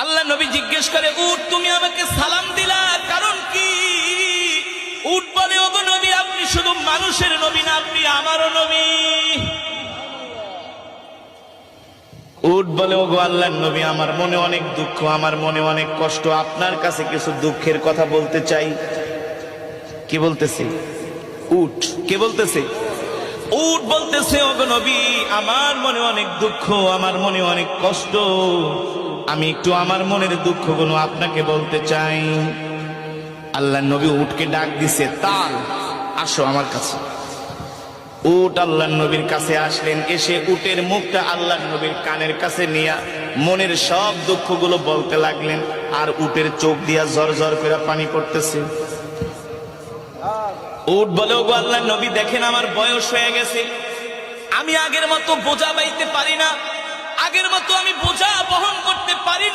আল্লাহ নবী জিজ্ঞেস করে, উট তুমি আমাকে সালাম দিলা কারণ কি? উট বলে, ওগো নবী, আপনি শুধু মানুষের নবী না, আপনি আমারও নবী। উট বলে, ওগো আল্লাহর নবী, আমার মনে অনেক দুঃখ, আমার মনে অনেক কষ্ট, আপনার কাছে কিছু দুঃখের কথা বলতে চাই। কি বলতেছে উট? কে বলতেছে? উট বলতেছে, ওগো নবী, আমার মনে অনেক দুঃখ, আমার মনে অনেক কষ্ট, আমি একটু আমার মনের দুঃখগুলো আপনাকে বলতে চাই। আল্লাহর নবী উটকে ডাক দিছে, তাল, আসো আমার কাছে। উট আল্লাহর নবীর কাছে আসলেন, এসে উটের মুখটা আল্লাহর নবীর কানের কাছে নিয়ে মনের সব দুঃখগুলো বলতে লাগলেন। আর উটের চোখ দিয়া ঝরঝর করে পানি পড়তেছে। উট বলে, ওগো আল্লাহর নবী, দেখেন আমার বয়স হয়ে গেছে, আমি আগের মতো বোঝা বাইতে পারি না, আগের মতো আমি বোঝা বহন করতে পারি না।